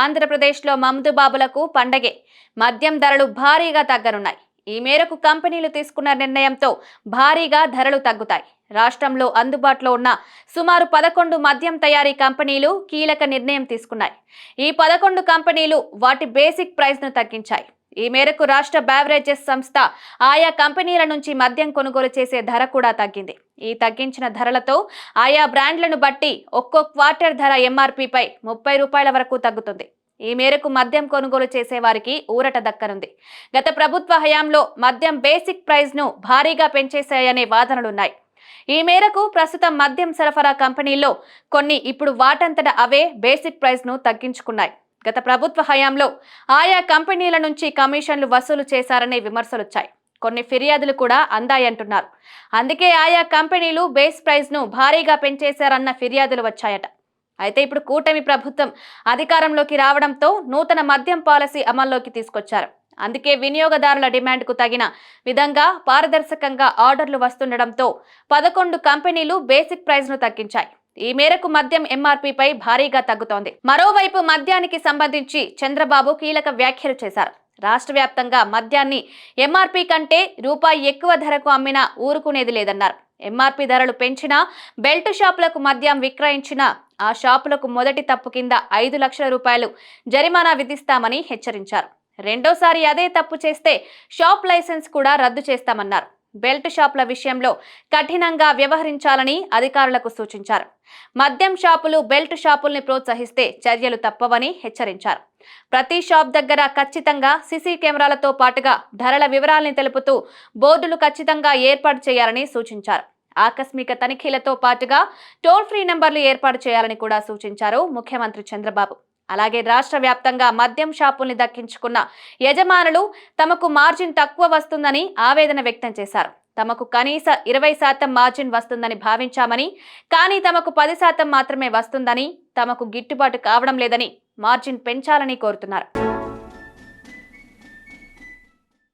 ఆంధ్రప్రదేశ్లో మందుబాబులకు పండగే. మద్యం ధరలు భారీగా తగ్గనున్నాయి. ఈ మేరకు కంపెనీలు తీసుకున్న నిర్ణయంతో భారీగా ధరలు తగ్గుతాయి. రాష్ట్రంలో అందుబాటులో ఉన్న సుమారు 11 మద్యం తయారీ కంపెనీలు కీలక నిర్ణయం తీసుకున్నాయి. ఈ 11 కంపెనీలు వాటి బేసిక్ ప్రైస్ ను తగ్గించాయి. ఈ మేరకు రాష్ట్ర బెవరేజెస్ సంస్థ ఆయా కంపెనీల నుంచి మద్యం కొనుగోలు చేసే ధర కూడా తగ్గింది. ఈ తగ్గించిన ధరలతో ఆయా బ్రాండ్లను బట్టి ఒక్కో క్వార్టర్ ధర ఎంఆర్పీపై 30 రూపాయల వరకు తగ్గుతుంది. ఈ మేరకు మద్యం కొనుగోలు చేసే వారికి ఊరట దక్కనుంది. గత ప్రభుత్వ హయాంలో మద్యం బేసిక్ ప్రైస్ ను భారీగా పెంచేశాయనే వాదనలున్నాయి. ఈ మేరకు ప్రస్తుతం మద్యం సరఫరా కంపెనీల్లో కొన్ని ఇప్పుడు వాటంతట అవే బేసిక్ ప్రైస్ ను తగ్గించుకున్నాయి. గత ప్రభుత్వ హయాంలో ఆయా కంపెనీల నుంచి కమిషన్లు వసూలు చేశారనే విమర్శలొచ్చాయి. కొన్ని ఫిర్యాదులు కూడా అందాయంటున్నారు. అందుకే ఆయా కంపెనీలు బేస్ ప్రైస్ ను భారీగా పెంచేశారన్న ఫిర్యాదులు వచ్చాయట. అయితే ఇప్పుడు కూటమి ప్రభుత్వం అధికారంలోకి రావడంతో నూతన మద్యం పాలసీ అమల్లోకి తీసుకొచ్చారు. అందుకే వినియోగదారుల డిమాండ్కు తగిన విధంగా పారదర్శకంగా ఆర్డర్లు వస్తుండటంతో 11 కంపెనీలు బేసిక్ ప్రైస్ ను తగ్గించాయి. ఈ మేరకు మద్యం ఎంఆర్పీపై భారీగా తగ్గుతోంది. మరోవైపు మద్యానికి సంబంధించి చంద్రబాబు కీలక వ్యాఖ్యలు చేశారు. రాష్ట్ర వ్యాప్తంగా మద్యాన్ని ఎంఆర్పీ కంటే రూపాయి ఎక్కువ ధరకు అమ్మినా ఊరుకునేది లేదన్నారు. ఎంఆర్పీ ధరలు పెంచినా, బెల్ట్ షాపులకు మద్యం విక్రయించినా ఆ షాపులకు మొదటి తప్పు కింద 5 లక్షల రూపాయలు జరిమానా విధిస్తామని హెచ్చరించారు. రెండోసారి అదే తప్పు చేస్తే షాప్ లైసెన్స్ కూడా రద్దు చేస్తామన్నారు. బెల్ట్ షాపుల విషయంలో కఠినంగా వ్యవహరించాలని అధికారులకు సూచించారు. మద్యం షాపులు బెల్ట్ షాపుల్ని ప్రోత్సహిస్తే చర్యలు తప్పవని హెచ్చరించారు. ప్రతి షాప్ దగ్గర ఖచ్చితంగా సీసీ కెమెరాలతో పాటుగా ధరల వివరాల్ని తెలుపుతూ బోర్డులు ఖచ్చితంగా ఏర్పాటు చేయాలని సూచించారు. ఆకస్మిక తనిఖీలతో పాటుగా టోల్ ఫ్రీ నంబర్లు ఏర్పాటు చేయాలని కూడా సూచించారు ముఖ్యమంత్రి చంద్రబాబు. అలాగే రాష్ట్ర వ్యాప్తంగా మద్యం షాపుల్ని దక్కించుకున్న యజమానులు తమకు మార్జిన్ తక్కువ వస్తుందని ఆవేదన వ్యక్తం చేశారు. తమకు కనీస 20% మార్జిన్ వస్తుందని భావించామని, కానీ తమకు 10% మాత్రమే వస్తుందని, తమకు గిట్టుబాటు కావడం లేదని మార్జిన్ పెంచాలని కోరుతున్నారు.